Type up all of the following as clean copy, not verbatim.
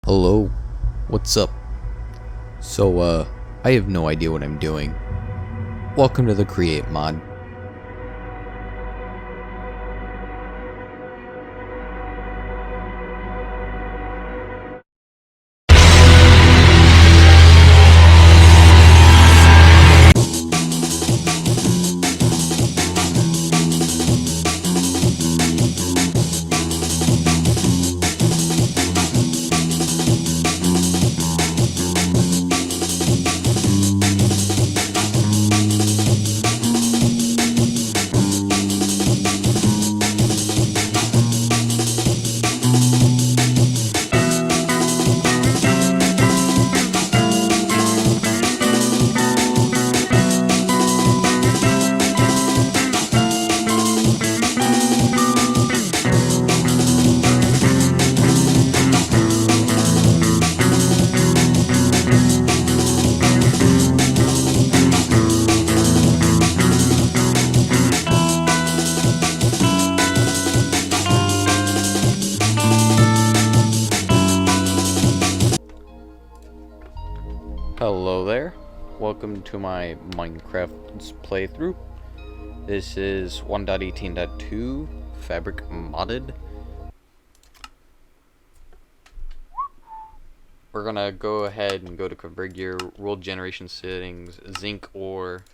Hello, what's up? So, I have no idea what I'm doing. Welcome to the Create mod. Hello there, welcome to my Minecraft playthrough. This is 1.18.2 fabric modded. We're gonna go ahead and go to configure world generation settings, zinc ore.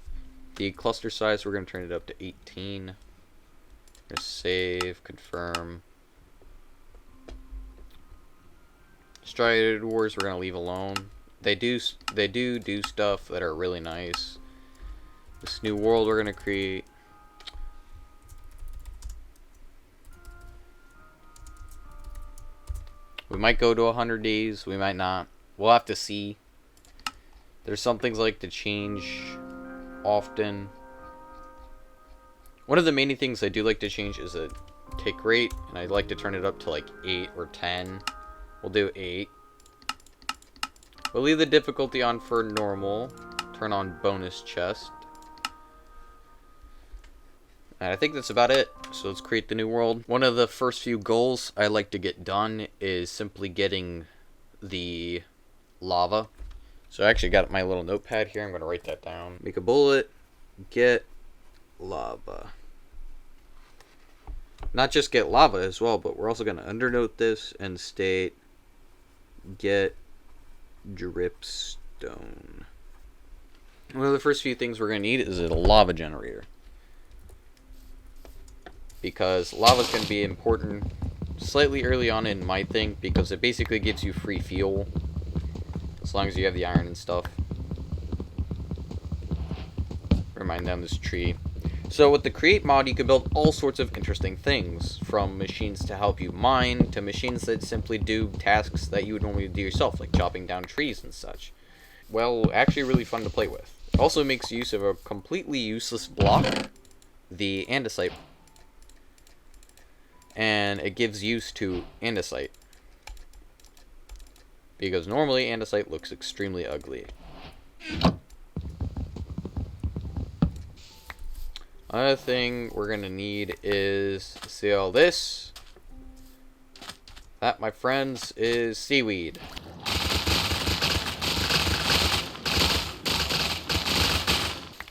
The cluster size, we're gonna turn it up to 18. We're gonna save, confirm. Striated wars, we're gonna leave alone. They do stuff that are really nice. This new world we're gonna create. We might go to 100 days, we might not. We'll have to see. There's some things I like to change often. One of the main things I do like to change is a tick rate, and I'd like to turn it up to like 8 or 10. We'll do 8. We'll leave the difficulty on for normal. Turn on bonus chest. And I think that's about it. So let's create the new world. One of the first few goals I like to get done is simply getting the lava. So I actually got my little notepad here. I'm going to write that down. Make a bullet. Get lava. Not just get lava as well, but we're also going to undernote this and state get dripstone. One of the first few things we're going to need is a lava generator, because lava is going to be important slightly early on in my thing, because it basically gives you free fuel as long as you have the iron and stuff. Remind down this tree. So with the create mod, you can build all sorts of interesting things, from machines to help you mine to machines that simply do tasks that you would normally do yourself, like chopping down trees and such. Well, actually really fun to play with. It also makes use of a completely useless block, the andesite, and it gives use to andesite, because normally andesite looks extremely ugly. Another thing we're gonna need is, see all this? That, my friends, is seaweed.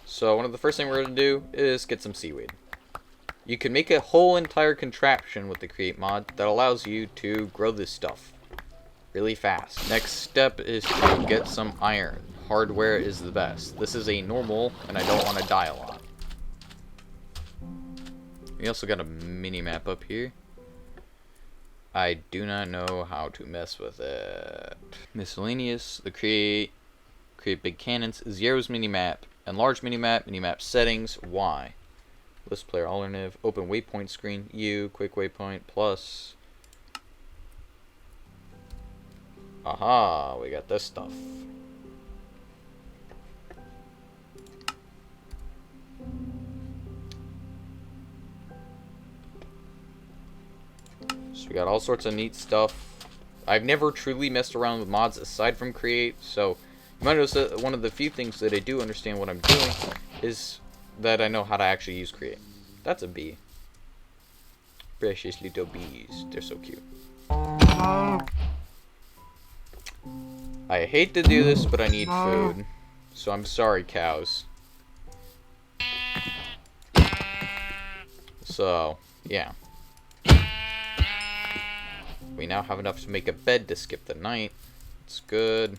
So one of the first things we're gonna do is get some seaweed. You can make a whole entire contraption with the create mod that allows you to grow this stuff really fast. Next step is to get some iron. Hardware is the best. This is a normal, and I don't want to die a lot. We also got a mini map up here. I do not know how to mess with it. Miscellaneous, the create big cannons, zeros mini map, enlarge mini map settings, Y. List player alternative, open waypoint screen, U, quick waypoint, plus. Aha, we got this stuff. So we got all sorts of neat stuff. I've never truly messed around with mods aside from create, so you might notice that one of the few things that I do understand what I'm doing is that I know how to actually use create. That's a bee. Precious little bees. They're so cute. I hate to do this, but I need food. So I'm sorry, cows. So, yeah. We now have enough to make a bed to skip the night. It's good.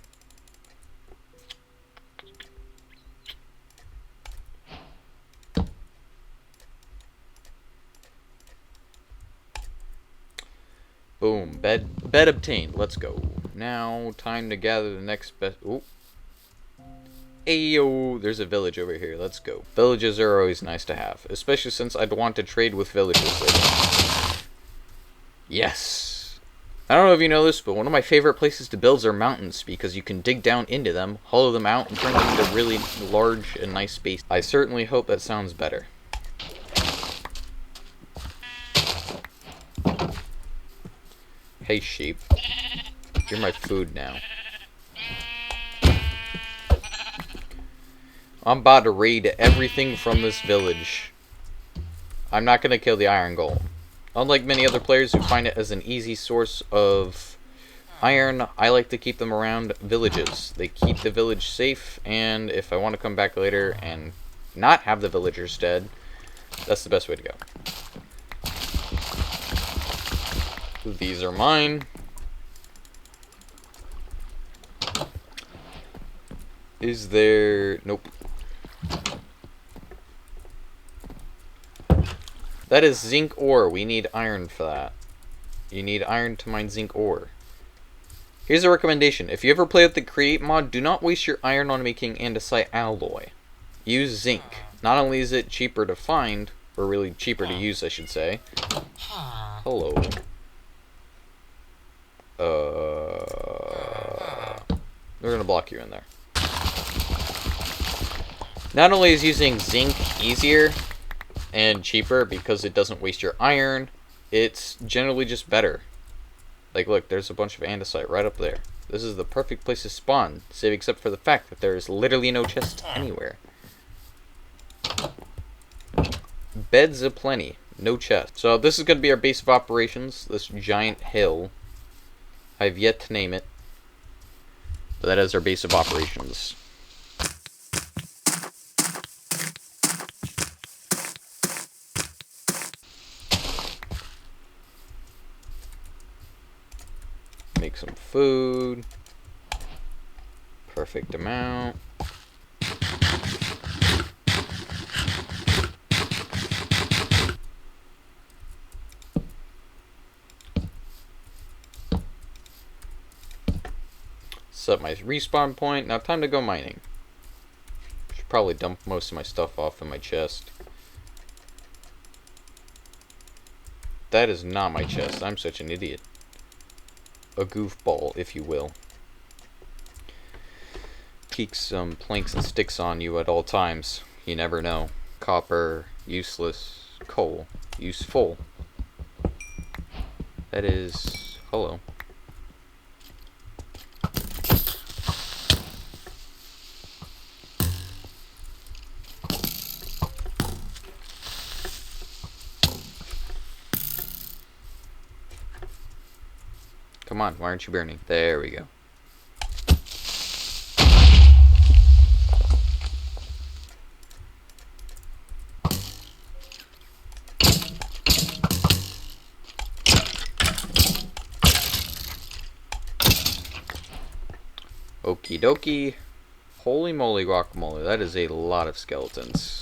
Boom. Bed obtained. Let's go. Now, time to gather the next best. Ooh. Ayo, there's a village over here. Let's go. Villages are always nice to have, especially since I'd want to trade with villages later. Yes. I don't know if you know this, but one of my favorite places to build are mountains, because you can dig down into them, hollow them out, and turn them into really large and nice space. I certainly hope that sounds better. Hey, sheep. You're my food now. I'm about to raid everything from this village. I'm not going to kill the iron golem. Unlike many other players who find it as an easy source of iron, I like to keep them around villages. They keep the village safe, and if I want to come back later and not have the villagers dead, that's the best way to go. These are mine. Is there... Nope. That is zinc ore. We need iron for that. You need iron to mine zinc ore. Here's a recommendation. If you ever play with the Create mod, do not waste your iron on making andesite alloy. Use zinc. Not only is it cheaper to find, or really cheaper to use, I should say. Hello. We're gonna block you in there. Not only is using zinc easier and cheaper because it doesn't waste your iron, it's generally just better. Like, look, there's a bunch of andesite right up there. This is the perfect place to spawn, save except for the fact that there is literally no chest anywhere. Beds aplenty, no chest. So this is going to be our base of operations, this giant hill. I've yet to name it, but that is our base of operations. Make some food. Perfect amount. Set my respawn point. Now time to go mining. Should probably dump most of my stuff off in my chest. That is not my chest. I'm such an idiot. A goofball, if you will. Keep some planks and sticks on you at all times. You never know. Copper, useless. Coal, useful. That is... Hello. Come on, why aren't you burning? There we go. Okie dokie. Holy moly guacamole, that is a lot of skeletons.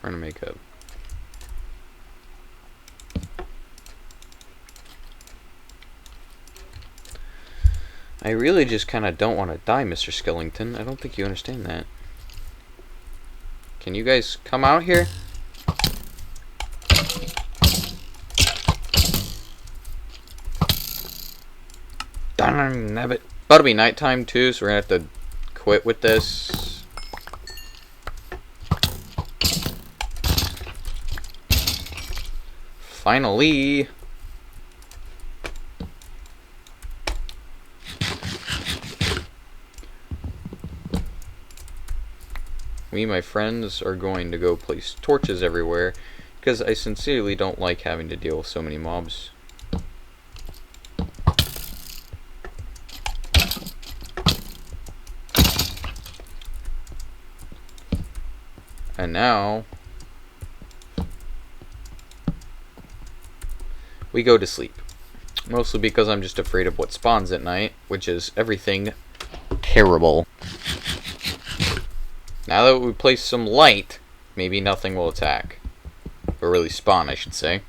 We're gonna make a... I really just kind of don't want to die, Mr. Skellington. I don't think you understand that. Can you guys come out here? Darn nabbit. About to be nighttime too, so we're gonna have to quit with this. Finally! Me and my friends are going to go place torches everywhere because I sincerely don't like having to deal with so many mobs. And now we go to sleep. Mostly because I'm just afraid of what spawns at night, which is everything terrible. Now that we place some light, maybe nothing will attack. Or really spawn, I should say.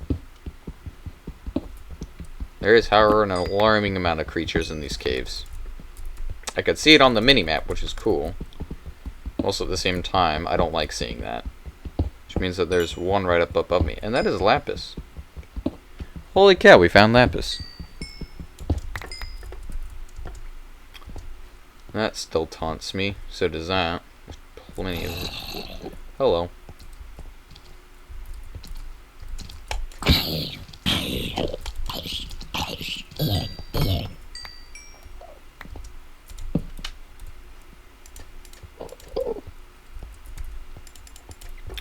There is, however, an alarming amount of creatures in these caves. I could see it on the minimap, which is cool. Also, at the same time, I don't like seeing that. Which means that there's one right up above me. And that is Lapis. Holy cow, we found Lapis. That still taunts me. So does that. There's plenty of it. Hello.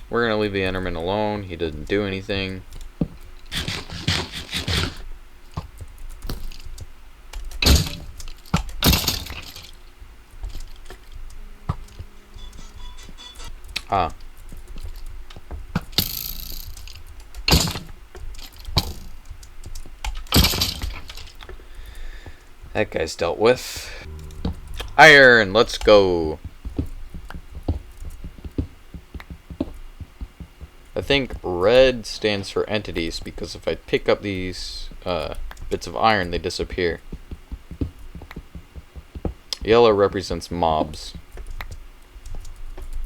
We're gonna leave the Enderman alone. He didn't do anything. Ah. That guy's dealt with. Iron, let's go. I think red stands for entities because if I pick up these bits of iron, they disappear. Yellow represents mobs.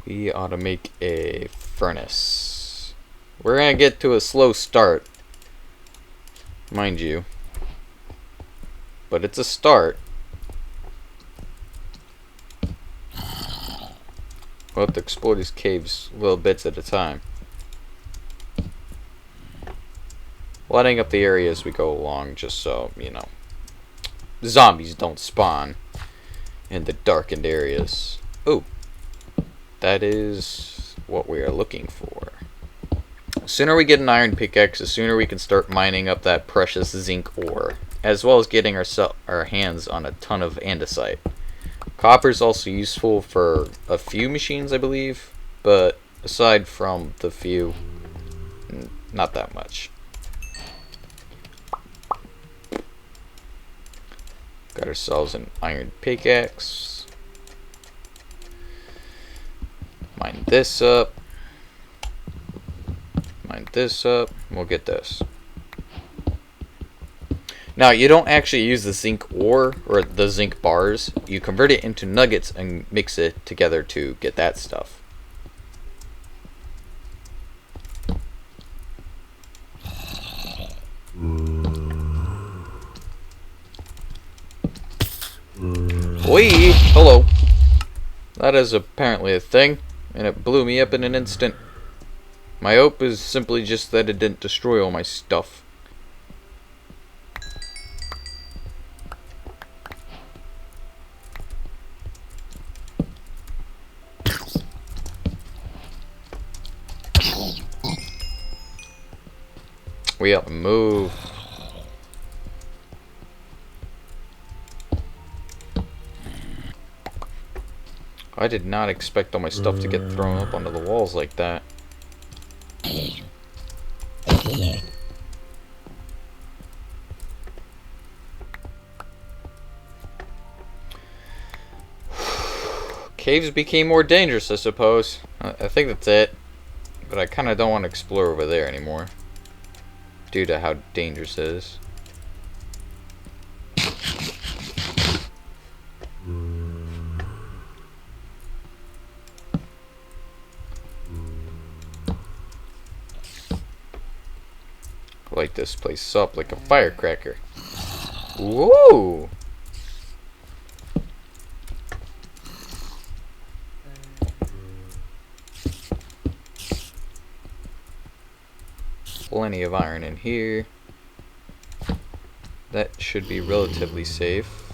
We ought to make a furnace. We're gonna get to a slow start, mind you. But it's a start. We'll have to explore these caves little bits at a time. Lighting up the area as we go along, just so, you know, zombies don't spawn in the darkened areas. Ooh. That is what we are looking for. The sooner we get an iron pickaxe, the sooner we can start mining up that precious zinc ore, as well as getting our hands on a ton of andesite. Copper is also useful for a few machines, I believe, but aside from the few, not that much. Got ourselves an iron pickaxe. Mine this up. Mine this up. We'll get this. Now, you don't actually use the zinc ore or the zinc bars. You convert it into nuggets and mix it together to get that stuff. Wee! Hello. That is apparently a thing, and it blew me up in an instant. My hope is simply just that it didn't destroy all my stuff. We have to move. I did not expect all my stuff to get thrown up onto the walls like that. Caves became more dangerous, I suppose. I think that's it. But I kind of don't want to explore over there anymore, due to how dangerous it is. Light this place up like a firecracker. Whoa! Plenty of iron in here. That should be relatively safe.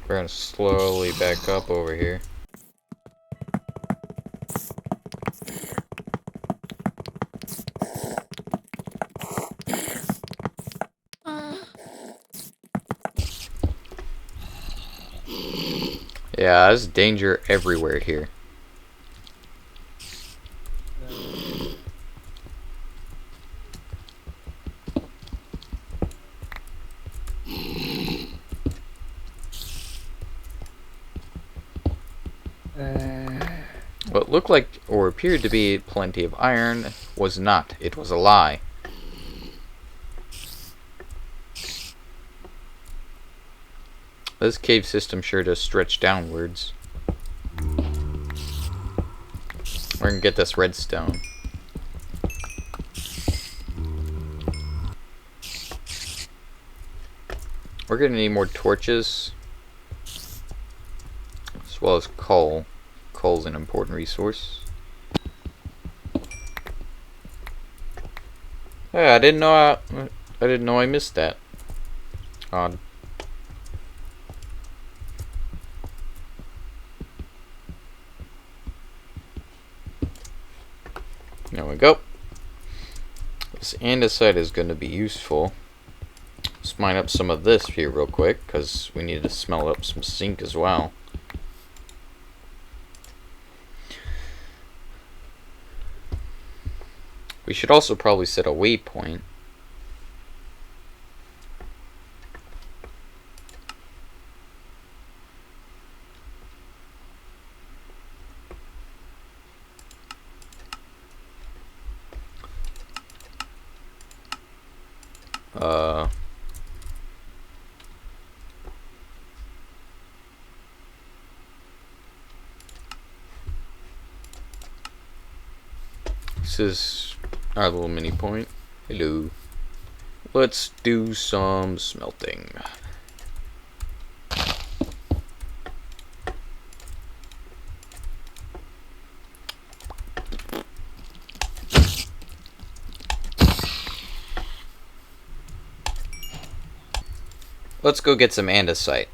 We're gonna slowly back up over here. Yeah, there's danger everywhere here. What looked like or appeared to be plenty of iron was not. It was a lie. This cave system sure does stretch downwards. We're gonna get this redstone. We're gonna need more torches, as well as coal. Coal's an important resource. Yeah, I didn't know I missed that. Odd. There we go. This andesite is going to be useful. Let's mine up some of this here real quick, because we need to smelt up some zinc as well. We should also probably set a waypoint. This is our little mini point. Hello. Let's do some smelting. Let's go get some andesite.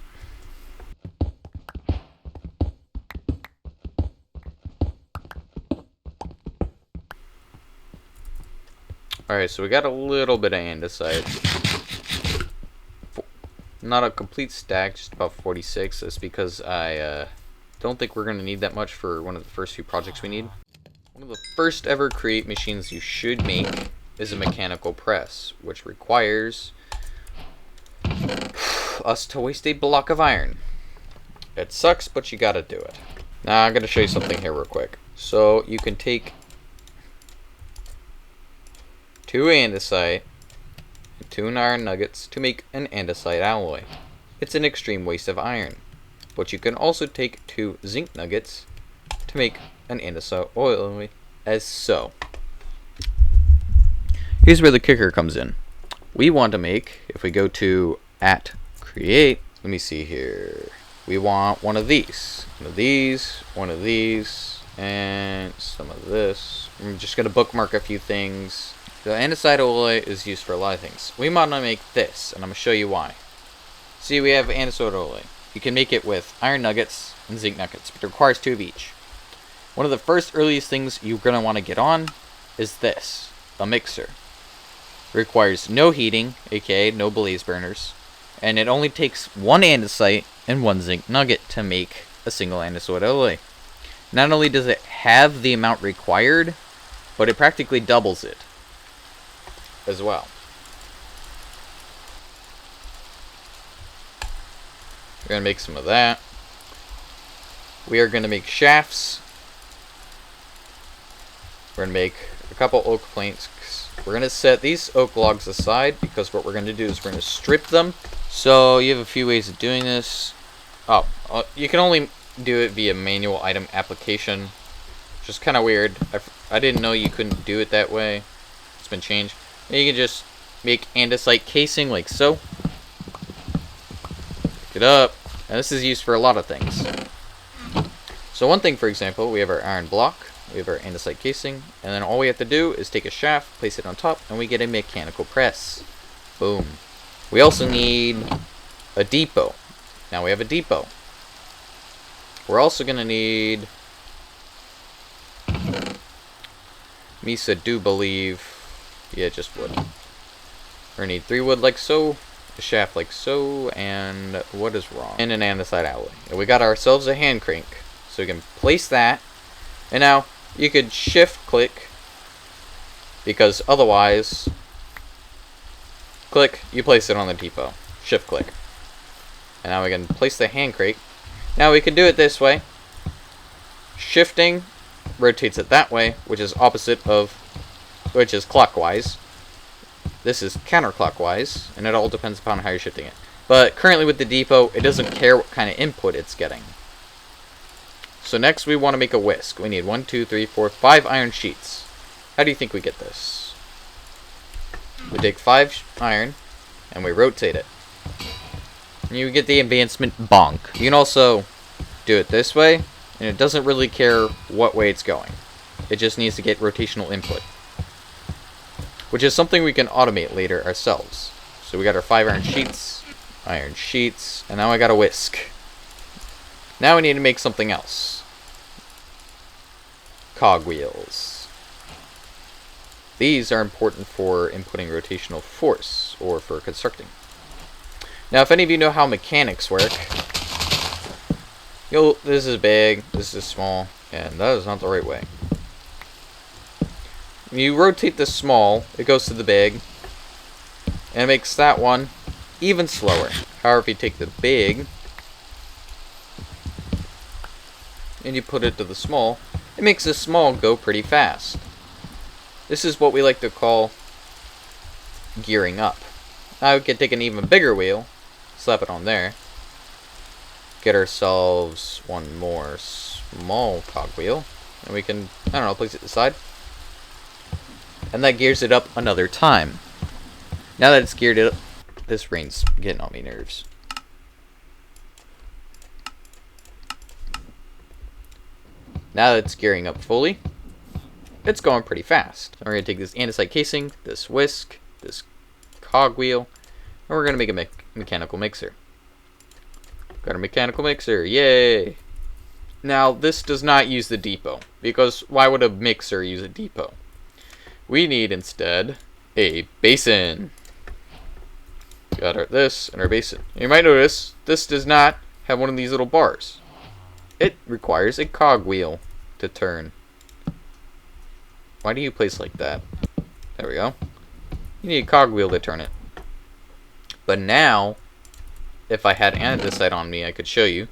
Alright, so we got a little bit of andesite. Not a complete stack, just about 46. That's because I don't think we're going to need that much for one of the first few projects we need. One of the first ever create machines you should make is a mechanical press, which requires us to waste a block of iron. It sucks, but you gotta do it. Now I'm gonna show you something here real quick. So you can take 2 andesite and 2 iron nuggets to make an andesite alloy. It's an extreme waste of iron. But you can also take 2 zinc nuggets to make an andesite alloy as so. Here's where the kicker comes in. We want to make, if we go to @create, let me see here. We want one of these, one of these, and some of this. I'm just gonna bookmark a few things. The andesite alloy is used for a lot of things. We want to make this, and I'm gonna show you why. See, we have andesite alloy. You can make it with iron nuggets and zinc nuggets, but it requires 2 of each. One of the first earliest things you're gonna want to get on is this, a mixer. It requires no heating, aka no blaze burners, and it only takes 1 andesite and 1 zinc nugget to make a single andesite alloy. Not only does it have the amount required, but it practically doubles it as well. We're going to make some of that. We are going to make shafts. We're going to make a couple oak planks. We're going to set these oak logs aside because what we're going to do is we're going to strip them. So you have a few ways of doing this. You can only do it via manual item application, which is kind of weird. I didn't know you couldn't do it that way. It's been changed. And you can just make andesite casing like so. Pick it up. And this is used for a lot of things. So one thing, for example, we have our iron block, we have our andesite casing, and then all we have to do is take a shaft, place it on top, and we get a mechanical press. Boom. We also need a depot. Now we have a depot. We're also going to need... Misa do believe... Yeah, just wood. We're going to need 3 wood like so, a shaft like so, and what is wrong? And an andesite alloy. And we got ourselves a hand crank. So we can place that. And now, you could shift click, because otherwise, click, you place it on the depot. Shift click. And now we can place the hand crank. Now we can do it this way. Shifting rotates it that way, which is which is clockwise. This is counterclockwise, and it all depends upon how you're shifting it. But currently with the depot, it doesn't care what kind of input it's getting. So next we want to make a whisk. We need 1, 2, 3, 4, 5 iron sheets. How do you think we get this? We take 5 iron, and we rotate it. And you get the advancement bonk. You can also do it this way, and it doesn't really care what way it's going. It just needs to get rotational input, which is something we can automate later ourselves. So we got our 5 iron sheets, and now I got a whisk. Now we need to make something else. Cogwheels. These are important for inputting rotational force, or for constructing. Now, if any of you know how mechanics work, this is big, this is small, and that is not the right way. When you rotate the small, it goes to the big, and it makes that one even slower. However, if you take the big, and you put it to the small, it makes the small go pretty fast. This is what we like to call gearing up. Now we can take an even bigger wheel, slap it on there, get ourselves one more small cogwheel, and we can, I don't know, place it to the side. And that gears it up another time. Now that it's geared up, this rain's getting on my nerves. Now that it's gearing up fully, it's going pretty fast. We're going to take this andesite casing, this whisk, this cogwheel, and we're going to make a mechanical mixer. Got a mechanical mixer, yay! Now, this does not use the depot, because why would a mixer use a depot? We need, instead, a basin. Got this and our basin. You might notice, this does not have one of these little bars. It requires a cogwheel to turn. Why do you place like that? There we go. You need a cogwheel to turn it. But now, if I had andesite on me, I could show you.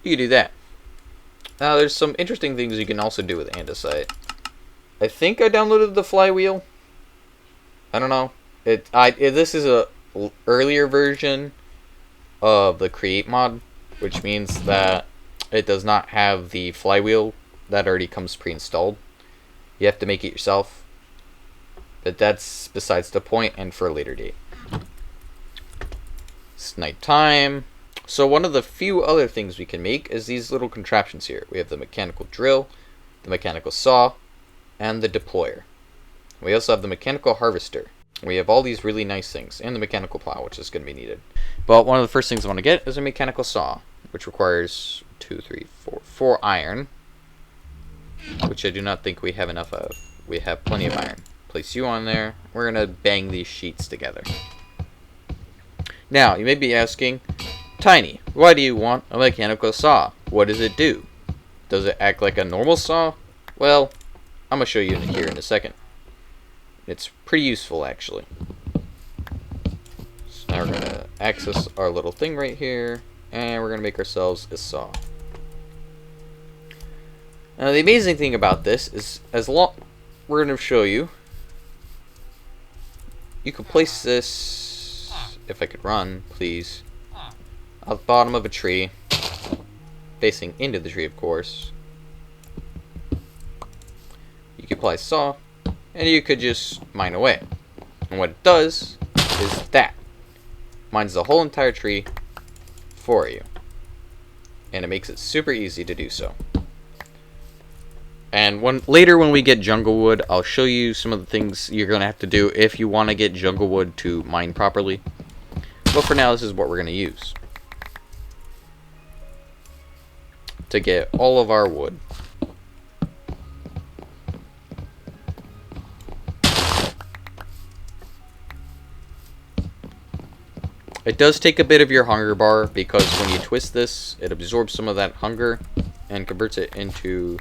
You could do that. Now, there's some interesting things you can also do with andesite. I think I downloaded the flywheel. I don't know. This is a earlier version of the Create mod, which means that it does not have the flywheel that already comes pre-installed. You have to make it yourself. But that's besides the point and for a later date. It's nighttime. So one of the few other things we can make is these little contraptions here. We have the mechanical drill, the mechanical saw, and the deployer. We also have the mechanical harvester. We have all these really nice things, and the mechanical plow, which is going to be needed. But one of the first things I want to get is a mechanical saw, which requires 4 iron, which I do not think we have enough of. We have plenty of iron. Place you on there. We're going to bang these sheets together. Now, you may be asking, Tiny, why do you want a mechanical saw? What does it do? Does it act like a normal saw? Well, I'm going to show you here in a second. It's pretty useful, actually. So now we're going to access our little thing right here, and we're going to make ourselves a saw. Now, the amazing thing about this is, we're going to show you, you can place this, if I could run, please, at the bottom of a tree, facing into the tree, of course. You could apply saw, and you could just mine away. And what it does is that. Mines the whole entire tree for you. And it makes it super easy to do so. And later when we get jungle wood, I'll show you some of the things you're going to have to do if you want to get jungle wood to mine properly. But for now, this is what we're going to use to get all of our wood. It does take a bit of your hunger bar, because when you twist this, it absorbs some of that hunger and converts it into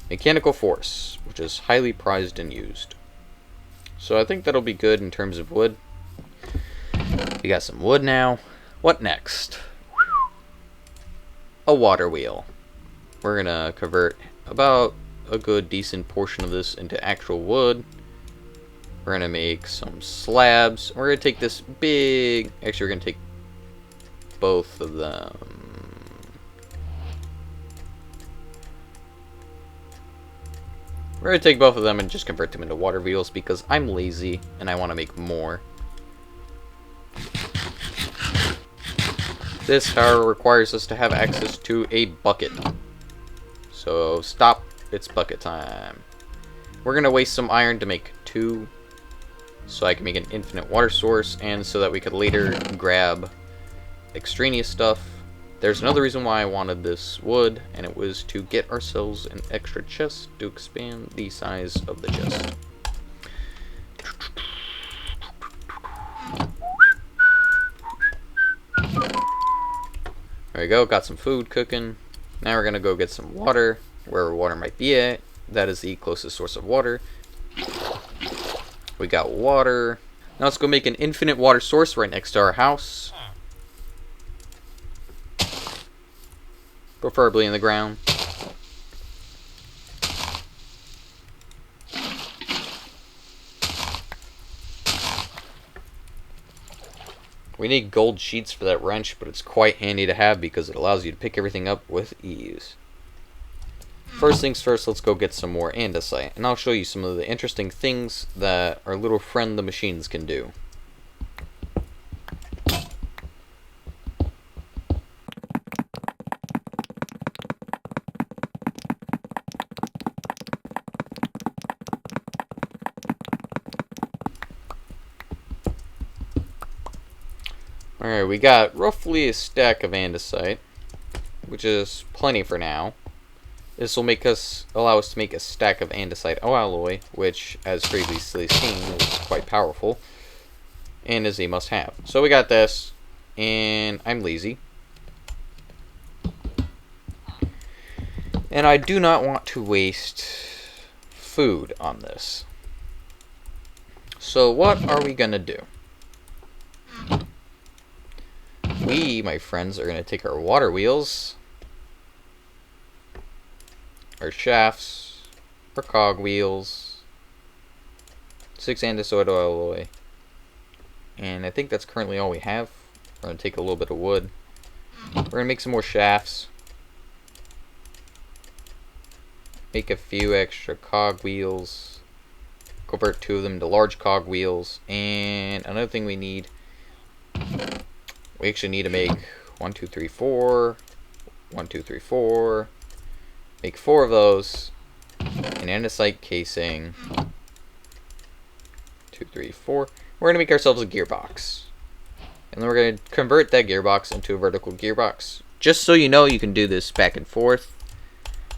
mechanical force, which is highly prized and used. So I think that'll be good in terms of wood. We got some wood now. What next? A water wheel. We're gonna convert about a good decent portion of this into actual wood. We're gonna make some slabs. We're gonna take this big... Actually, we're gonna take both of them. We're going to take both of them and just convert them into water wheels, because I'm lazy and I want to make more. This, however, requires us to have access to a bucket. So, stop. It's bucket time. We're going to waste some iron to make 2, so I can make an infinite water source, and so that we could later grab extraneous stuff. There's another reason why I wanted this wood, and it was to get ourselves an extra chest to expand the size of the chest. There we go, got some food cooking. Now we're gonna go get some water, wherever water might be at. That is the closest source of water. We got water. Now let's go make an infinite water source right next to our house. Preferably in the ground. We need gold sheets for that wrench, but it's quite handy to have because it allows you to pick everything up with ease. First things first, let's go get some more andesite, and I'll show you some of the interesting things that our little friend the machines can do. Alright, we got roughly a stack of andesite, which is plenty for now. This will allow us to make a stack of andesite alloy, which, as previously seen, is quite powerful, and is a must-have. So we got this, and I'm lazy. And I do not want to waste food on this. So what are we gonna do? We, my friends, are going to take our water wheels, our shafts, our cog wheels, 6 andesite alloy, and I think that's currently all we have. We're going to take a little bit of wood. We're going to make some more shafts, make a few extra cog wheels, convert 2 of them to large cog wheels, and another thing we need... We actually need to make 1, 2, 3, 4, 1, 2, 3, 4, make 4 of those, an andesite casing, 2, 3, 4. We're going to make ourselves a gearbox, and then we're going to convert that gearbox into a vertical gearbox. Just so you know, you can do this back and forth.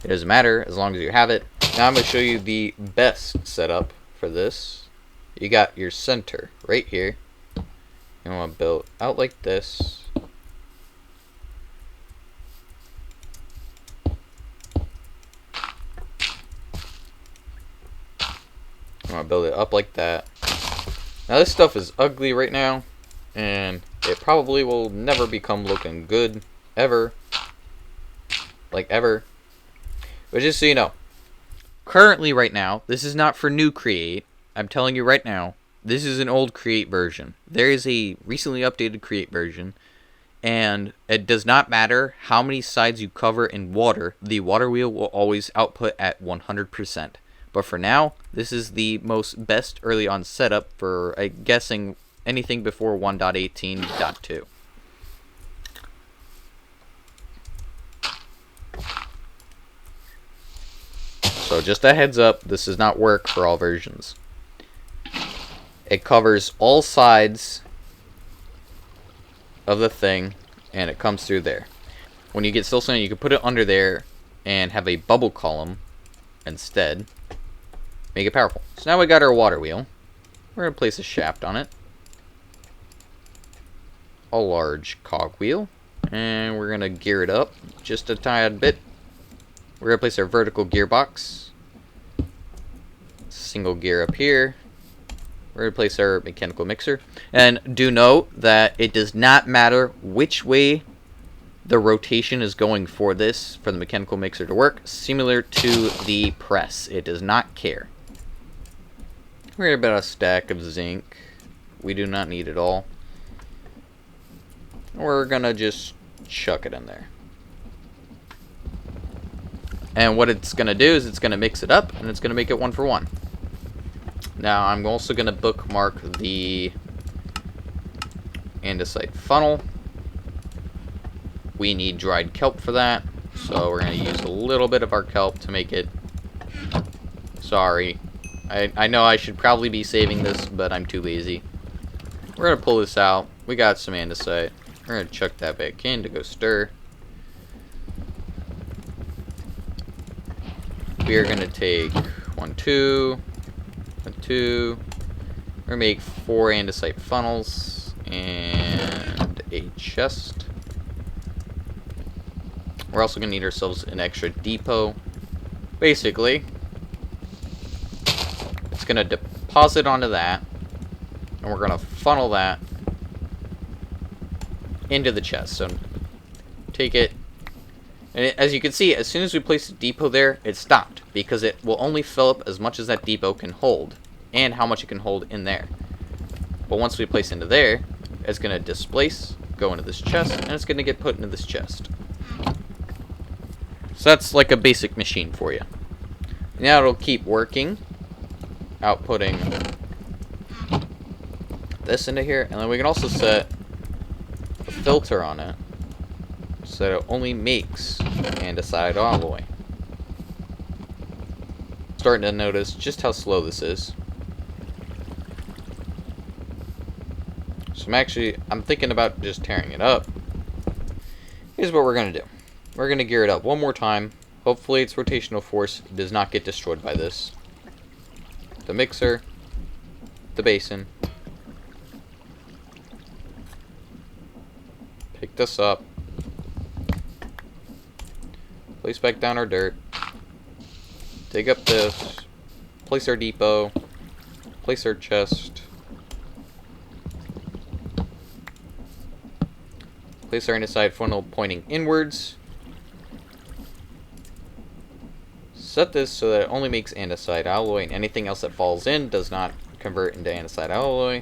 It doesn't matter as long as you have it. Now I'm going to show you the best setup for this. You got your center right here. You want to build out like this. You want to build it up like that. Now this stuff is ugly right now, and it probably will never become looking good ever. Like ever. But just so you know, currently right now, this is not for new Create. I'm telling you right now, this is an old Create version. There is a recently updated Create version, and it does not matter how many sides you cover in water, the water wheel will always output at 100%. But for now, this is the best early on setup for, I'm guessing, anything before 1.18.2. So just a heads up, this does not work for all versions. It covers all sides of the thing, and it comes through there. When you get Siltstone, you can put it under there and have a bubble column instead. Make it powerful. So now we got our water wheel. We're going to place a shaft on it. A large cogwheel. And we're going to gear it up just a tad bit. We're going to place our vertical gearbox. Single gear up here. We're going to place our mechanical mixer. And do note that it does not matter which way the rotation is going for this, for the mechanical mixer to work. Similar to the press. It does not care. We're going to about a stack of zinc. We do not need it all. We're going to just chuck it in there. And what it's going to do is it's going to mix it up, and it's going to make it 1 for 1. Now, I'm also going to bookmark the andesite funnel. We need dried kelp for that, so we're going to use a little bit of our kelp to make it. Sorry. I know I should probably be saving this, but I'm too lazy. We're going to pull this out. We got some andesite. We're going to chuck that back in to go stir. We are going to take 1, 2, 1, 2. We're going to make 4 andesite funnels and a chest. We're also going to need ourselves an extra depot. Basically, it's going to deposit onto that, and we're going to funnel that into the chest. So take it, and as you can see, as soon as we place the depot there, it stopped, because it will only fill up as much as that depot can hold, and how much it can hold in there. But once we place into there, it's going to displace, go into this chest, and it's going to get put into this chest. So that's like a basic machine for you. Now it'll keep working, outputting this into here, and then we can also set a filter on it so that it only makes andesite alloy. Starting to notice just how slow this is. So I'm thinking about just tearing it up. Here's what we're going to do. We're going to gear it up one more time. Hopefully its rotational force does not get destroyed by this. The mixer, the basin. Pick this up. Place back down our dirt. Dig up this. Place our depot. Place our chest. Place our andesite funnel pointing inwards. Set this so that it only makes andesite alloy, and anything else that falls in does not convert into andesite alloy.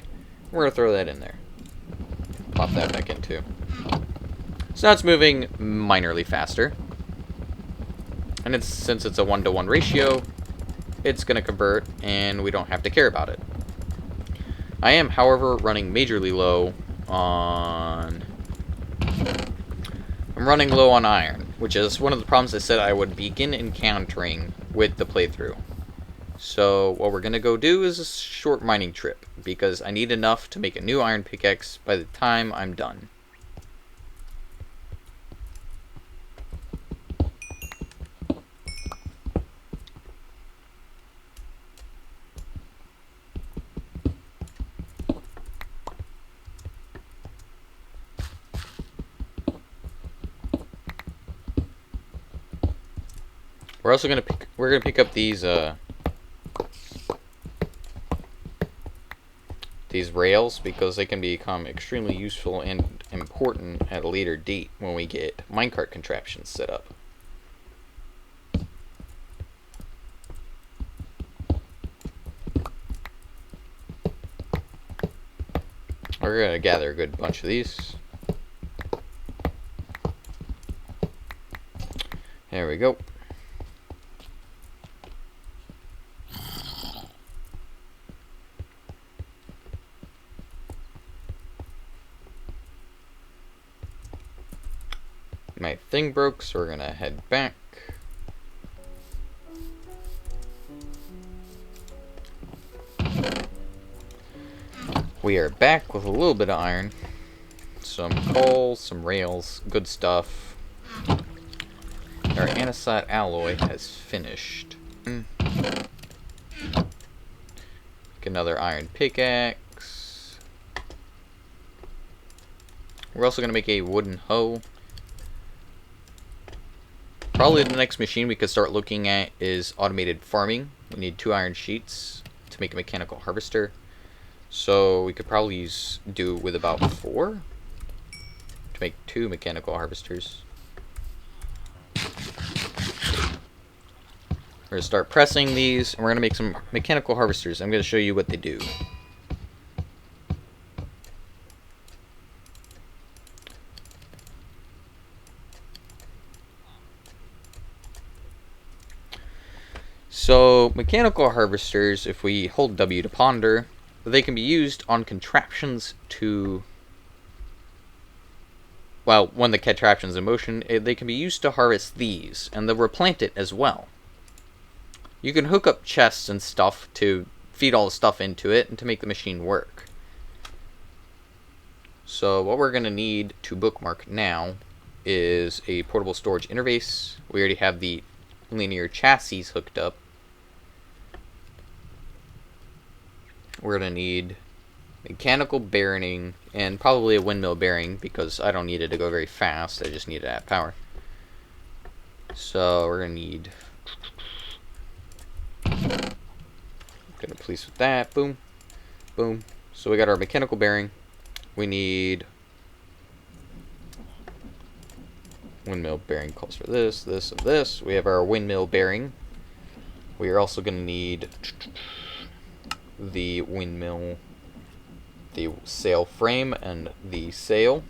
We're going to throw that in there. Pop that back in too. So now it's moving minorly faster. And since it's a 1-to-1 ratio, it's going to convert, and we don't have to care about it. I am, however, running majorly low on... I'm running low on iron, which is one of the problems I said I would begin encountering with the playthrough. So what we're going to go do is a short mining trip, because I need enough to make a new iron pickaxe by the time I'm done. We're also gonna pick up these rails, because they can become extremely useful and important at a later date when we get minecart contraptions set up. We're gonna gather a good bunch of these. There we go. My thing broke, so we're gonna head back. We are back with a little bit of iron. Some coal, some rails, good stuff. Our andesite alloy has finished. Make another iron pickaxe. We're also going to make a wooden hoe. Probably the next machine we could start looking at is automated farming. We need 2 iron sheets to make a mechanical harvester. So we could probably do with about 4 to make 2 mechanical harvesters. We're going to start pressing these, and we're going to make some mechanical harvesters. I'm going to show you what they do. So, mechanical harvesters, if we hold W to ponder, they can be used on contraptions to... Well, when the contraption's in motion, they can be used to harvest these, and they'll replant it as well. You can hook up chests and stuff to feed all the stuff into it and to make the machine work. So what we're going to need to bookmark now is a portable storage interface. We already have the linear chassis hooked up. We're going to need mechanical bearing and probably a windmill bearing because I don't need it to go very fast. I just need it at power. So we're going to need... Gonna place with that. Boom. Boom. So we got our mechanical bearing. We need windmill bearing calls for this, this, and this. We have our windmill bearing. We are also gonna need the windmill, the sail frame, and the sail.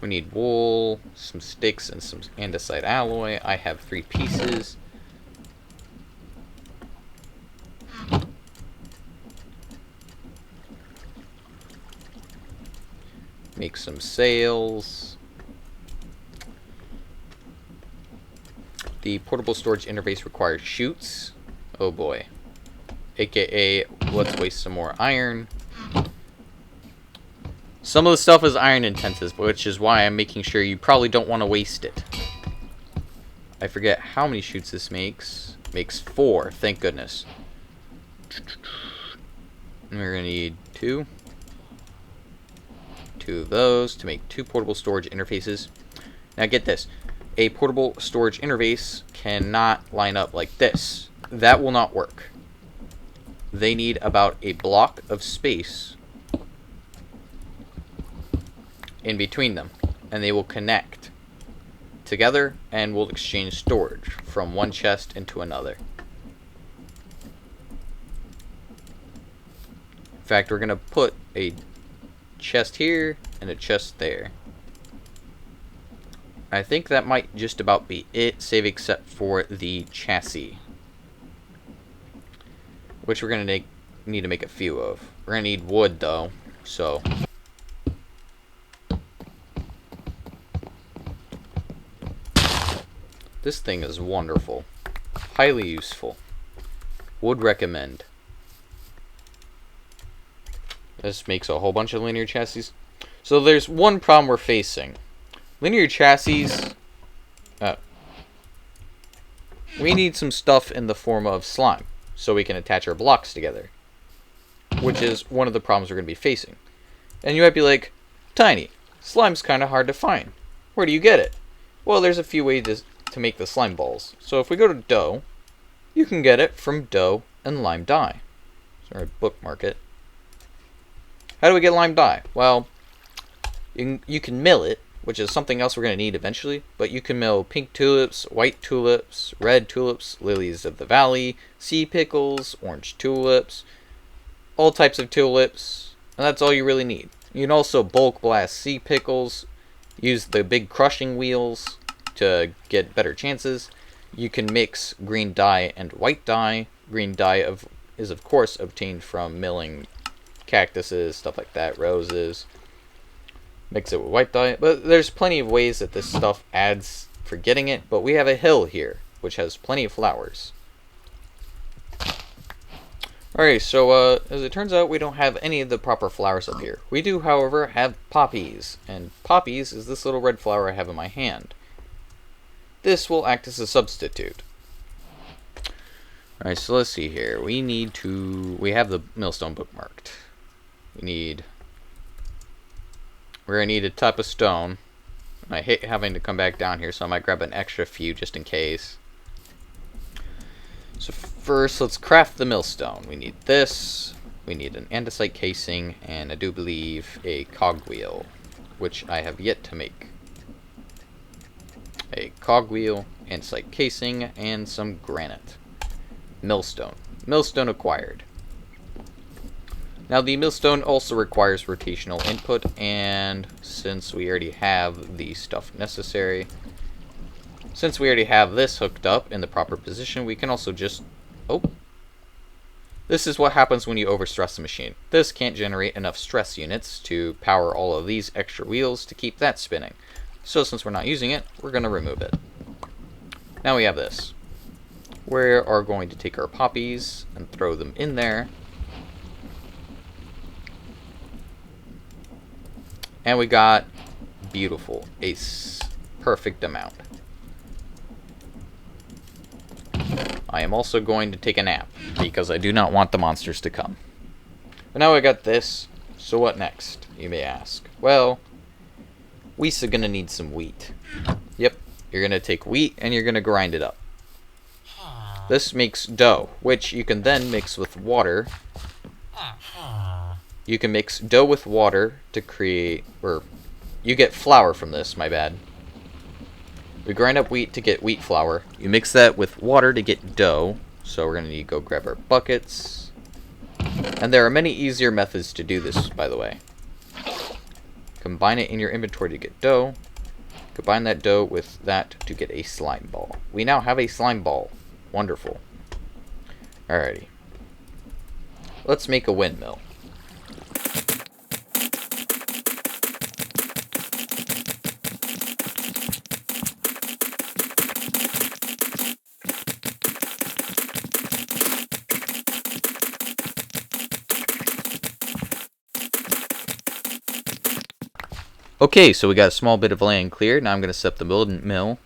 We need wool, some sticks, and some andesite alloy. I have 3 pieces. Make some sails. The portable storage interface requires chutes. Oh boy. AKA, let's waste some more iron. Some of the stuff is iron intensive, which is why I'm making sure you probably don't want to waste it. I forget how many chutes this makes. Makes 4, thank goodness. And we're going to need 2. 2 of those to make 2 portable storage interfaces. Now get this. A portable storage interface cannot line up like this. That will not work. They need about a block of space in between them, and they will connect together and will exchange storage from one chest into another. In fact, we're going to put a chest here and a chest there. I think that might just about be it, save except for the chassis, which we're going to need to make a few of. We're going to need wood though, so this thing is wonderful. Highly useful. Would recommend. This makes a whole bunch of linear chassis. So there's one problem we're facing. Linear chassis... we need some stuff in the form of slime, so we can attach our blocks together. Which is one of the problems we're going to be facing. And you might be like, Tiny, slime's kind of hard to find. Where do you get it? Well, there's a few ways to make the slime balls. So if we go to dough, you can get it from dough and lime dye. So I bookmark it. How do we get lime dye? Well, you can mill it, which is something else we're going to need eventually, but you can mill pink tulips, white tulips, red tulips, lilies of the valley, sea pickles, orange tulips, all types of tulips, and that's all you really need. You can also bulk blast sea pickles, use the big crushing wheels to get better chances. You can mix green dye and white dye. Green dye is of course obtained from milling cactuses, stuff like that, roses. Mix it with white dye. But there's plenty of ways that this stuff adds for getting it, but we have a hill here, which has plenty of flowers. Alright, so as it turns out, we don't have any of the proper flowers up here. We do, however, have poppies, and poppies is this little red flower I have in my hand. This will act as a substitute. Alright, so let's see here. We have the millstone bookmarked. We're gonna need a type of stone. I hate having to come back down here, so I might grab an extra few just in case. So first, let's craft the millstone. We need this, we need an andesite casing, and I do believe a cogwheel, which I have yet to make. A cogwheel, andesite casing, and some granite. Millstone. Millstone acquired. Now the millstone also requires rotational input, and since we already have the stuff necessary, since we already have this hooked up in the proper position, we can also just... Oh. This is what happens when you overstress the machine. This can't generate enough stress units to power all of these extra wheels to keep that spinning. So since we're not using it, we're going to remove it. Now we have this. We are going to take our poppies and throw them in there. And we got beautiful, a perfect amount. I am also going to take a nap, because I do not want the monsters to come. But now I got this, so what next, you may ask? Well, we're gonna need some wheat. Yep, you're gonna take wheat and you're gonna grind it up. This makes dough, which you can then mix with water. You can mix dough with water to create, or you get flour from this, my bad. We grind up wheat to get wheat flour. You mix that with water to get dough. So we're going to need to go grab our buckets. And there are many easier methods to do this, by the way. Combine it in your inventory to get dough. Combine that dough with that to get a slime ball. We now have a slime ball. Wonderful. Alrighty. Let's make a windmill. Okay, so we got a small bit of land cleared. Now I'm going to set up the mill.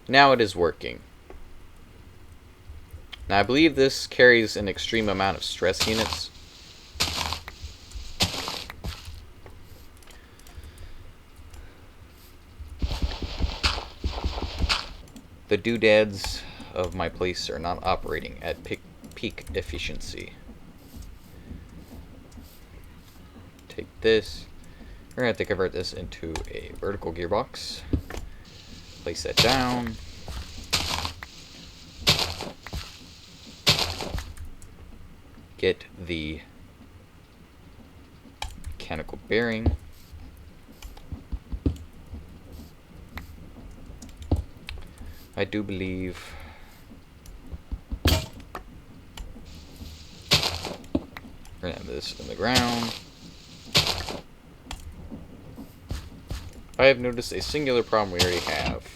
Now it is working. Now I believe this carries an extreme amount of stress units. The doodads of my place are not operating at peak efficiency. Take this. We're going to have to convert this into a vertical gearbox. Place that down. Get the mechanical bearing. I do believe we're gonna have this in the ground. I have noticed a singular problem we already have.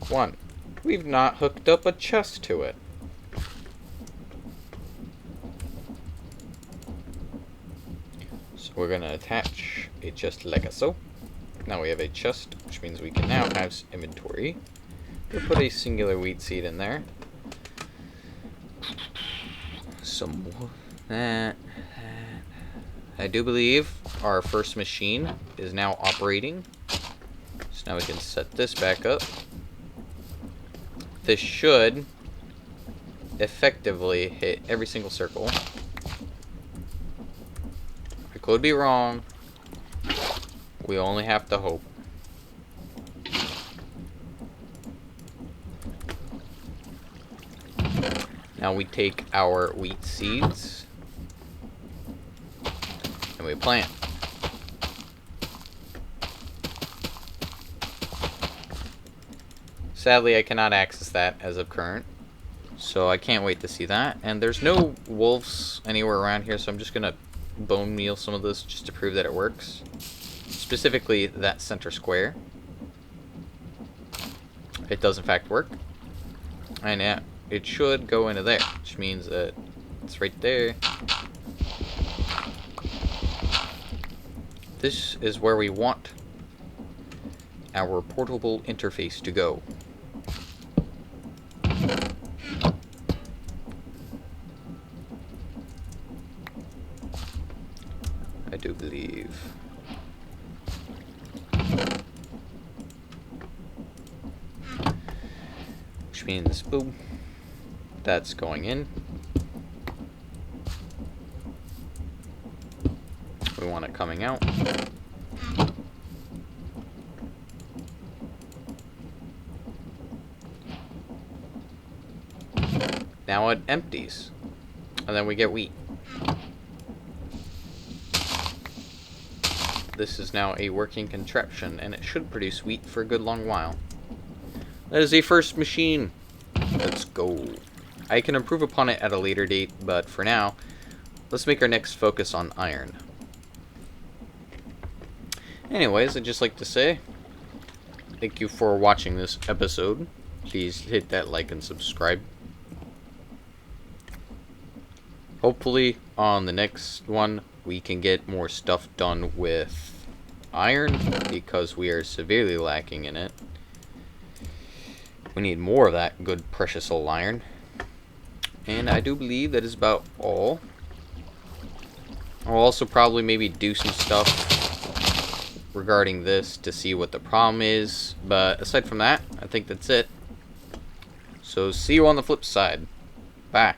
One, we've not hooked up a chest to it. So we're gonna attach a chest like so. Now we have a chest, which means we can now have inventory. We'll put a singular wheat seed in there. Some more. I do believe our first machine is now operating. So now we can set this back up. This should effectively hit every single circle. I could be wrong. We only have to hope. Now we take our wheat seeds and we plant. Sadly, I cannot access that as of current, so I can't wait to see that. And there's no wolves anywhere around here, so I'm just gonna bone meal some of this just to prove that it works. Specifically, that center square. It does in fact work. And yeah, it should go into there, which means that it's right there. This is where we want our portable interface to go. I do believe. Which means, boom, that's going in. We want it coming out. Now it empties. And then we get wheat. This is now a working contraption, and it should produce wheat for a good long while. That is a first machine. Let's go. I can improve upon it at a later date, but for now, let's make our next focus on iron. Anyways, I'd just like to say thank you for watching this episode. Please hit that like and subscribe. Hopefully, on the next one, we can get more stuff done with iron, because we are severely lacking in it. We need more of that good precious old iron. And I do believe that is about all. I'll also probably maybe do some stuff regarding this to see what the problem is. But aside from that, I think that's it. So see you on the flip side. Bye.